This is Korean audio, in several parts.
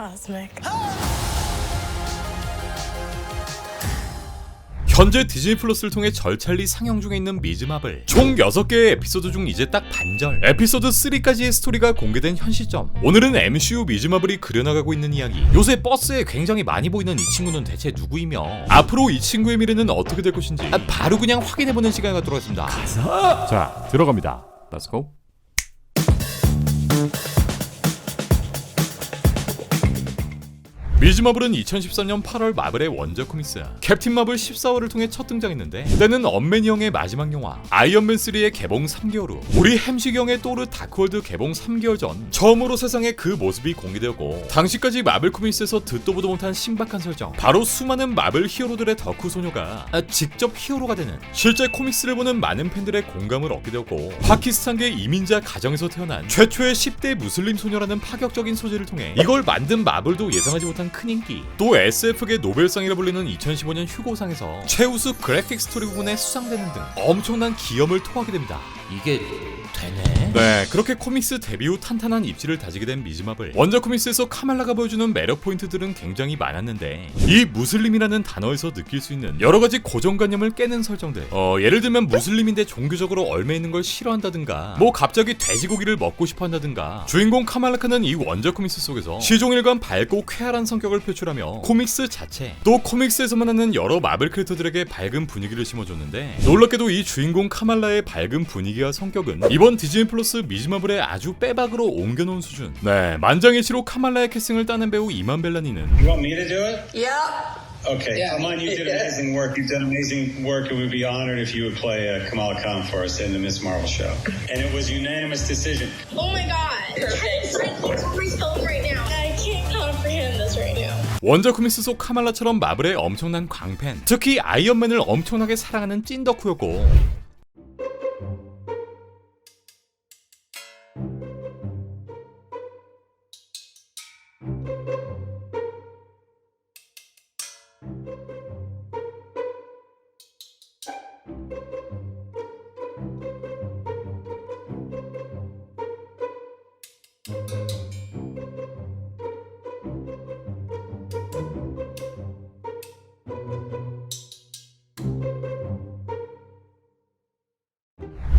cosmic. 현재 디즈니 플러스를 통해 절찬리 상영 중에 있는 미즈 마블. 총 6개의 에피소드 중 이제 딱 반절, 에피소드 3까지의 스토리가 공개된 현 시점. 오늘은 MCU 미즈 마블이 그려나가고 있는 이야기. 요새 버스에 굉장히 많이 보이는 이 친구는 대체 누구이며 앞으로 이 친구의 미래는 어떻게 될 것인지 바로 그냥 확인해보는 시간이 갖도록 하겠습니다. 자, 들어갑니다. Let's go. 미즈 마블은 2013년 8월 마블의 원작 코믹스 캡틴 마블 14화를 통해 첫 등장했는데, 때는 엄맨이 형의 마지막 영화 아이언맨 3의 개봉 3개월 후 우리 햄식 형의 또르 다크월드 개봉 3개월 전 처음으로 세상에 그 모습이 공개되었고, 당시까지 마블 코믹스에서 듣도 보도 못한 신박한 설정, 바로 수많은 마블 히어로들의 덕후 소녀가 직접 히어로가 되는, 실제 코믹스를 보는 많은 팬들의 공감을 얻게 되었고, 파키스탄계 이민자 가정에서 태어난 최초의 10대 무슬림 소녀라는 파격적인 소재를 통해 이걸 만든 마블도 예상하지 못한 큰 인기, 또 SF계 노벨상이라 불리는 2015년 휴고상에서 최우수 그래픽 스토리 부분에 수상되는 등 엄청난 기염을 토하게 됩니다. 이게 되네? 네, 그렇게 코믹스 데뷔 후 탄탄한 입지를 다지게 된 미즈 마블. 원작 코믹스에서 카말라가 보여주는 매력 포인트들은 굉장히 많았는데, 이 무슬림이라는 단어에서 느낄 수 있는 여러가지 고정관념을 깨는 설정들, 예를 들면 무슬림인데 종교적으로 얽매 있는 걸 싫어한다든가, 뭐 갑자기 돼지고기를 먹고 싶어 한다든가, 주인공 카말라카는 이 원작 코믹스 속에서 시종일관 밝고 쾌활한 성격을 표출하며 코믹스 자체, 또 코믹스에서 만나는 여러 마블 캐릭터들에게 밝은 분위기를 심어줬는데, 놀랍게도 이 주인공 카말라의 밝은 분위기와 성격은 이번 디즈니 플러스 미즈 마블의 아주 빼박으로 옮겨놓은 수준. 네, 만장일치로 카말라의 캐스팅을 따낸 배우 이만 벨라니는 You want me to do it? Yep. Okay, Yeah. come on, you did amazing work. You've done amazing work, and we'd be honored if you would play Kamala Khan for us in the Miss Marvel show. And it was a unanimous decision. Oh my god. Perfect. Myself right now. I can't comprehend this right now. 원작 코믹스 속 카말라처럼 마블의 엄청난 광팬, 특히 아이언맨을 엄청나게 사랑하는 찐 덕후였고,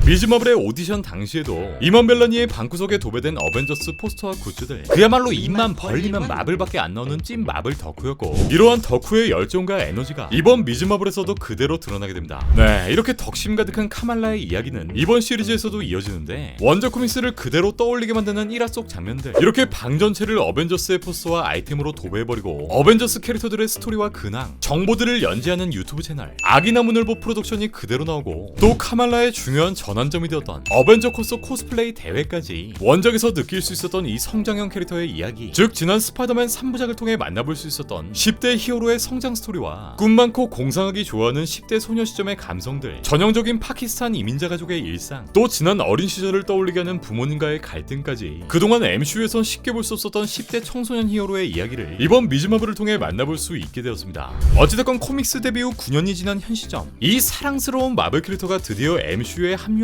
미즈 마블의 오디션 당시에도 이만 벨라니의 방구석에 도배된 어벤져스 포스터와 굿즈들, 그야말로 입만 벌리면 마블밖에 안 나오는 찐 마블 덕후였고, 이러한 덕후의 열정과 에너지가 이번 미즈 마블에서도 그대로 드러나게 됩니다. 네, 이렇게 덕심 가득한 카말라의 이야기는 이번 시리즈에서도 이어지는데, 원작 코믹스를 그대로 떠올리게 만드는 일화 속 장면들, 이렇게 방 전체를 어벤져스의 포스터와 아이템으로 도배해버리고 어벤져스 캐릭터들의 스토리와 근황, 정보들을 연재하는 유튜브 채널 아기나무늘보 프로덕션이 그대로 나오고, 또 카말라의 중요한 전환점이 되었던 어벤져 코스 코스플레이 대회까지 원작에서 느낄 수 있었던 이 성장형 캐릭터의 이야기, 즉 지난 스파이더맨 3부작을 통해 만나볼 수 있었던 10대 히어로의 성장 스토리와 꿈 많고 공상하기 좋아하는 10대 소녀 시점의 감성들, 전형적인 파키스탄 이민자 가족의 일상, 또 지난 어린 시절을 떠올리게 하는 부모님과의 갈등까지, 그동안 MCU에선 쉽게 볼 수 없었던 10대 청소년 히어로의 이야기를 이번 미즈 마블을 통해 만나볼 수 있게 되었습니다. 어찌됐건 코믹스 데뷔 후 9년이 지난 현 시점, 이 사랑스러운 마블 캐릭터가 드디어 MCU에 합류하며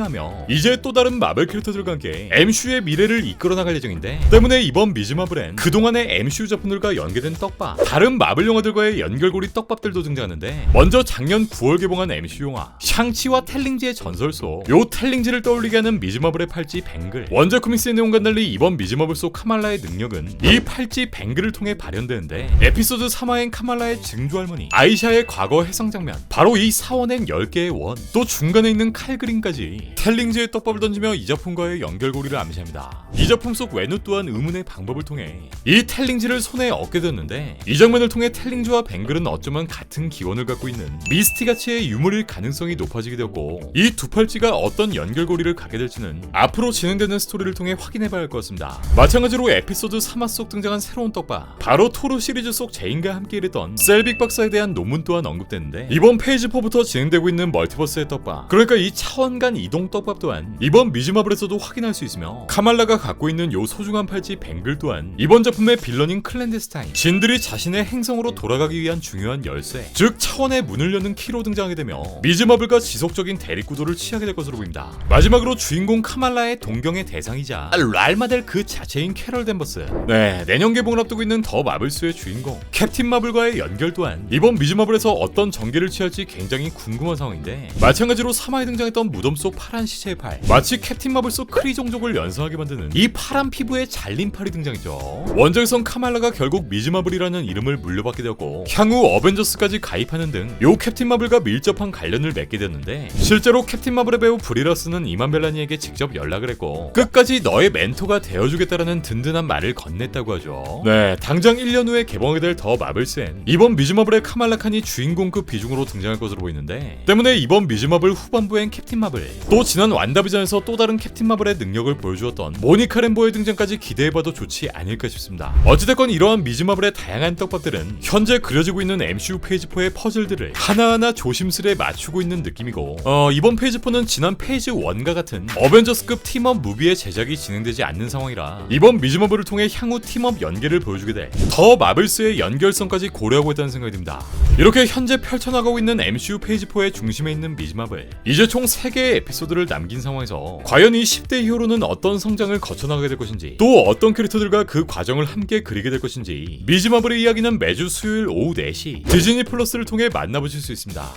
이제 또 다른 마블 캐릭터들과 함께 MCU의 미래를 이끌어 나갈 예정인데, 때문에 이번 미즈 마블엔 그동안의 MCU 작품들과 연계된 떡밥, 다른 마블 영화들과의 연결고리 떡밥들도 등장하는데, 먼저 작년 9월 개봉한 MCU 영화 샹치와 텔링지의 전설소, 요 텔링지를 떠올리게 하는 미즈 마블의 팔찌 뱅글. 원작 코믹스의 내용과는 달리 이번 미즈 마블 속 카말라의 능력은 이 팔찌 뱅글을 통해 발현되는데, 에피소드 3화엔 카말라의 증조 할머니 아이샤의 과거 해상 장면, 바로 이 사원행 10개의 원, 또 중간에 있는 칼 그림까지 텔링즈의 떡밥을 던지며 이 작품과의 연결고리를 암시합니다. 이 작품 속 외누 또한 의문의 방법을 통해 이 텔링즈를 손에 얻게 되었는데, 이 장면을 통해 텔링즈와 뱅글은 어쩌면 같은 기원을 갖고 있는 미스티가치의 유물일 가능성이 높아지게 되었고, 이 두 팔찌가 어떤 연결고리를 갖게 될지는 앞으로 진행되는 스토리를 통해 확인해봐야 할 것 같습니다. 마찬가지로 에피소드 3화 속 등장한 새로운 떡밥, 바로 토르 시리즈 속 제인과 함께 일했던 셀빅 박사에 대한 논문 또한 언급되는데, 이번 페이지 4부터 진행되고 있는 멀티버스의 떡밥, 그러니까 이 차원 간 이동 기동 떡밥 또한 이번 미즈마블에서도 확인할 수 있으며, 카말라가 갖고 있는 요 소중한 팔찌 뱅글 또한 이번 작품의 빌런인 클랜데스타인 진들이 자신의 행성으로 돌아가기 위한 중요한 열쇠, 즉 차원의 문을 여는 키로 등장하게 되며 미즈마블과 지속적인 대립구도를 취하게 될 것으로 보입니다. 마지막으로 주인공 카말라의 동경의 대상이자 랄마델 그 자체인 캐럴 댄버스, 내년 개봉을 앞두고 있는 더 마블스의 주인공 캡틴 마블과의 연결 또한 이번 미즈마블에서 어떤 전개를 취할지 굉장히 궁금한 상황인데, 마찬가지로 3화에 등장했던 무덤 속 파란 시체의 팔, 마치 캡틴 마블 속 크리 종족을 연상하게 만드는 이 파란 피부의 잘린 팔이 등장했죠. 원작에선 카말라가 결국 미즈마블이라는 이름을 물려받게 되었고 향후 어벤져스까지 가입하는 등 요 캡틴 마블과 밀접한 관련을 맺게 되었는데, 실제로 캡틴 마블의 배우 브리라스는 이만 벨라니에게 직접 연락을 했고 끝까지 너의 멘토가 되어주겠다라는 든든한 말을 건넸다고 하죠. 당장 1년 후에 개봉하게 될 더 마블스엔 이번 미즈마블의 카말라 칸이 주인공급 비중으로 등장할 것으로 보이는데, 때문에 이번 미즈마블 후반부엔 캡틴 마블, 또 지난 완다비전에서 또 다른 캡틴 마블의 능력을 보여주었던 모니카 램보의 등장까지 기대해봐도 좋지 않을까 싶습니다. 어찌됐건 이러한 미즈마블의 다양한 떡밥들은 현재 그려지고 있는 MCU 페이지 4의 퍼즐들을 하나하나 조심스레 맞추고 있는 느낌이고, 이번 페이지 4는 지난 페이지 1과 같은 어벤져스급 팀업 무비의 제작이 진행되지 않는 상황이라 이번 미즈마블을 통해 향후 팀업 연계를 보여주게 될 더 마블스의 연결성까지 고려하고 있다는 생각이 듭니다. 이렇게 현재 펼쳐나가고 있는 MCU 페이지 4의 중심에 있는 미즈마블, 이제 총 3개의 에피소드를 남긴 상황에서 과연 이 10대 히어로는 어떤 성장을 거쳐나가게 될 것인지, 또 어떤 캐릭터들과 그 과정을 함께 그리게 될 것인지, 미즈마블의 이야기는 매주 수요일 오후 4시 디즈니 플러스를 통해 만나보실 수 있습니다.